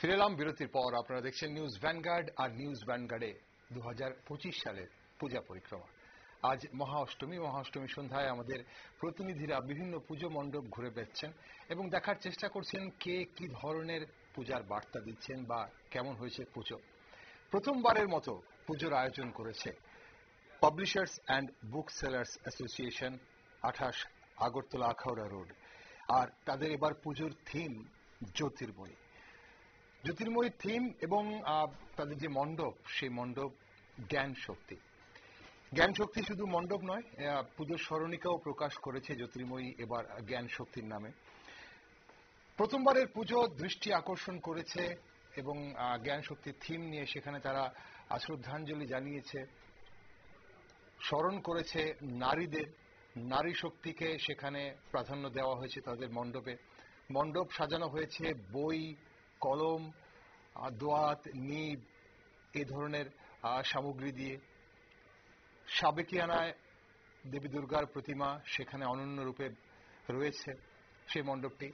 ফিরে এলাম বিরতির পর। আপনারা দেখছেন নিউজ ভ্যানগার্ড, আর নিউজ ভ্যানগার্ডে 2025 সালের পূজা পরিক্রমা। আজ মহাষ্টমী সন্ধ্যায় আমাদের প্রতিনিধিরা বিভিন্ন পুজো মণ্ডপ ঘুরে বেড়াচ্ছেন এবং দেখার চেষ্টা করছেন কে কি ধরনের পূজার বার্তা দিচ্ছেন বা কেমন হয়েছে পুজো। প্রথমবারের মতো পুজোর আয়োজন করেছে publishers and book sellers association, 28 Agartala Akhaura road. আর তাদের এবার পুজোর থিম জ্যোতির্ময়ী। জ্যোতির্ময়ী থিম এবং তাদের যে মণ্ডপ, সেই মণ্ডপ জ্ঞান শক্তি। জ্ঞান শক্তি শুধু মণ্ডপ নয়, পুজোর স্মরণিকাও প্রকাশ করেছে জ্যোতির্ময়ী এবার জ্ঞান শক্তির নামে। প্রথমবারের পুজো দৃষ্টি আকর্ষণ করেছে এবং জ্ঞান শক্তির থিম নিয়ে সেখানে তারা শ্রদ্ধাঞ্জলি জানিয়েছে, স্মরণ করেছে নারীদের, নারী শক্তিকে সেখানে প্রাধান্য দেওয়া হয়েছে তাদের মণ্ডপে। মণ্ডপ সাজানো হয়েছে বই, কলম, দোয়াত, নিব এ ধরনের সামগ্রী দিয়ে। সাবেকিয়ানায় দেবী দুর্গার প্রতিমা সেখানে অনন্য রূপে রয়েছে সেই মণ্ডপটি।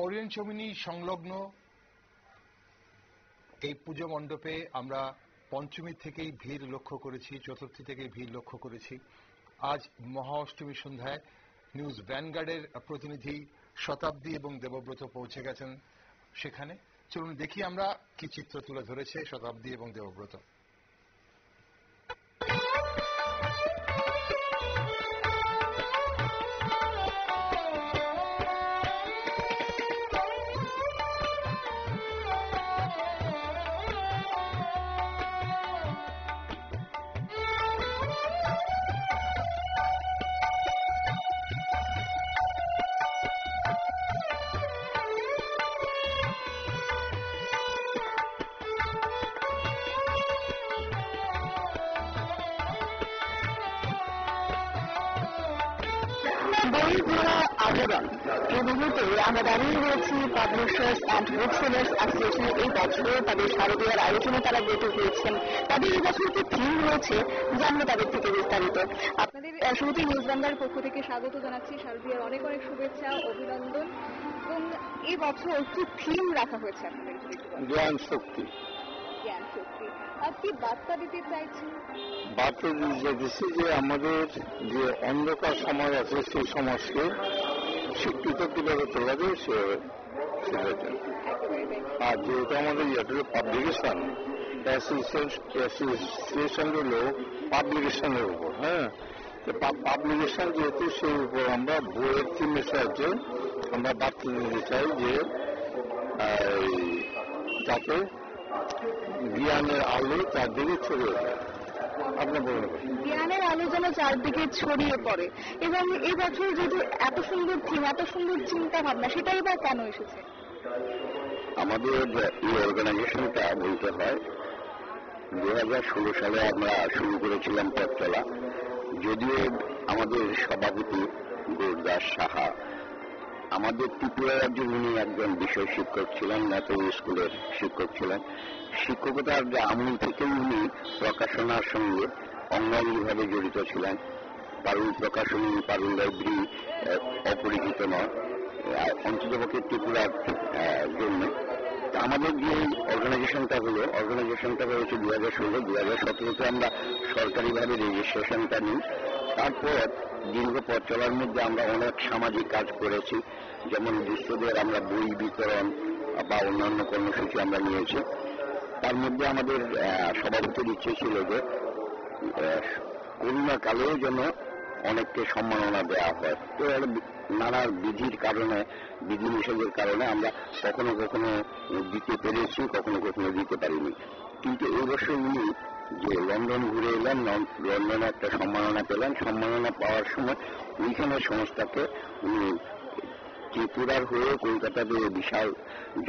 ওরিয়েন্ট চৌমুহনী সংলগ্ন এই পুজো মণ্ডপে আমরা পঞ্চমী থেকেই ভিড় লক্ষ্য করেছি, চতুর্থী থেকেই ভিড় লক্ষ্য করেছি। আজ মহাষ্টমী সন্ধ্যায় নিউজ ভ্যানগার্ডের প্রতিনিধি শতাব্দী এবং দেবব্রত পৌঁছে গেছেন সেখানে। চলুন দেখি আমরা কি চিত্র তুলে ধরেছে শতাব্দী এবং দেবব্রত। বই ঘোড়া আবেদন এই মুহূর্তে আমরা দাঁড়িয়ে রয়েছি পাবলিশার্স অ্যান্ড বুক সেলার্স অ্যাসোসিয়েশনের। এই বছর তাদের শারদীয়ার আয়োজনে তারা ব্রত হয়েছেন। তাদের এই বছর কি থিম রয়েছে জানবো তাদের থেকে বিস্তারিত। আপনাদের শুরুতেই নিউজ ভ্যানগার্ডের পক্ষ থেকে স্বাগত জানাচ্ছি, শারদীয়ার অনেক অনেক শুভেচ্ছা, অভিনন্দন। এবং এই বছর কি থিম রাখা হয়েছে আপনাদের? জ্ঞান শক্তি। জ্ঞান শক্তি আর কি বার্তা দিতে চাইছেন? বার্তা দিচ্ছি যে আমাদের যে অন্ধকার সমাজ আছে সেই সমাজকে শিক্ষিত কিভাবে তোলা যায় সেটা। আর যেহেতু আমাদের পাবলিকেশন অ্যাসোসিয়েশন হলো পাবলিকেশনের উপর, হ্যাঁ, পাবলিকেশন যেহেতু সেই উপর আমরা বইয়ের থিমের সাহায্যে আমরা বার্তা দিতে চাই যে যাতে জ্ঞানের আলো চারদিকে ছড়িয়ে যায়। আপনার বলুন। জ্ঞানের আলো যেন চারদিকে ছড়িয়ে পড়ে। এবং এই বছর যেহেতু এত সুন্দর থিম, এত সুন্দর চিন্তা ভাবনা, সেটাই বা কেন এসেছে? আমাদের এই অর্গানাইজেশনটা বলতে হয় 2016 সালে আমরা শুরু করেছিলাম পথ চলা। যদিও আমাদের সভাপতি গুরদাস সাহা আমাদের ত্রিপুরা রাজ্যের উনি একজন বিষয় শিক্ষক ছিলেন, নেতাজি স্কুলের শিক্ষক ছিলেন। শিক্ষকতার যে আমল থেকে উনি প্রকাশনার সঙ্গে অঙ্গাঙ্গিভাবে জড়িত ছিলেন। পারুল প্রকাশনী, পারুল লাইব্রেরি অপরিচিত নয় অন্ততপক্ষে ত্রিপুরার জন্য। আমাদের যে অর্গানাইজেশনটা হয়েছে 2016-2017 আমরা সরকারিভাবে রেজিস্ট্রেশনটা নিই। তারপর দীর্ঘ পথ চলার মধ্যে আমরা অনেক সামাজিক কাজ করেছি, যেমন দুস্থদের আমরা বই বিতরণ বা অন্যান্য কর্মসূচি আমরা নিয়েছি। তার মধ্যে আমাদের সভাপতির ইচ্ছে ছিল যে করোনা কালেও যেন অনেককে সম্মাননা দেওয়া হয়। তো নানা বিধিনিষেধের কারণে আমরা কখনো কখনো দিতে পেরেছি, কখনো কখনো দিতে পারিনি। কিন্তু এই বছর উনি যে লন্ডন ঘুরে এলেন, লন্ডনে একটা সম্মাননা পেলেন। সম্মাননা পাওয়ার সময় ওইখানে সংস্থাকে উনি ত্রিপুরার হয়ে কলকাতাতে বিশাল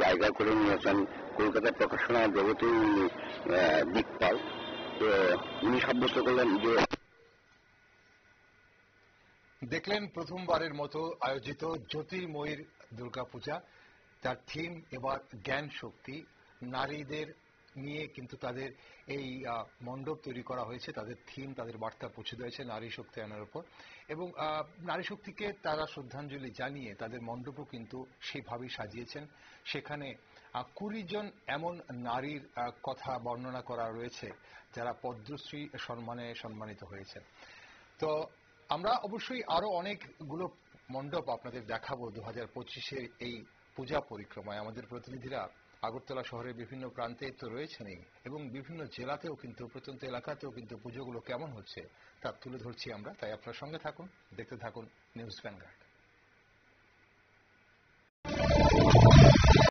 জায়গা করে নিয়েছেন। কলকাতা প্রকাশনা জগতে উনি দিকপাল। তো উনি সাব্যস্ত করলেন যে দেখলেন প্রথমবারের মতো আয়োজিত জ্যোতির্ময়ীর দুর্গাপূজা, তার থিম এবার জ্ঞান শক্তি। নারীদের নিয়ে কিন্তু তাদের এই মণ্ডপ তৈরি করা হয়েছে, তাদের থিম, তাদের বার্তা পৌঁছে দিয়েছে নারী শক্তি আনার উপর। এবং নারী শক্তিকে তারা শ্রদ্ধাঞ্জলি জানিয়ে তাদের মণ্ডপও কিন্তু সেইভাবেই সাজিয়েছেন। সেখানে 20 জন এমন নারীর কথা বর্ণনা করা রয়েছে যারা পদ্মশ্রী সম্মানে সম্মানিত হয়েছেন। তো আমরা অবশ্যই আরো অনেকগুলো মণ্ডপ আপনাদের দেখাবো 2025-এর এই পূজা পরিক্রমায়। আমাদের প্রতিনিধিরা আগরতলা শহরের বিভিন্ন প্রান্তে তো রয়েছেনই এবং বিভিন্ন জেলাতেও কিন্তু, প্রত্যন্ত এলাকাতেও কিন্তু পুজোগুলো কেমন হচ্ছে তা তুলে ধরছি আমরা। তাই আপনার সঙ্গে থাকুন, দেখতে থাকুন নিউজ ভ্যানগার্ড।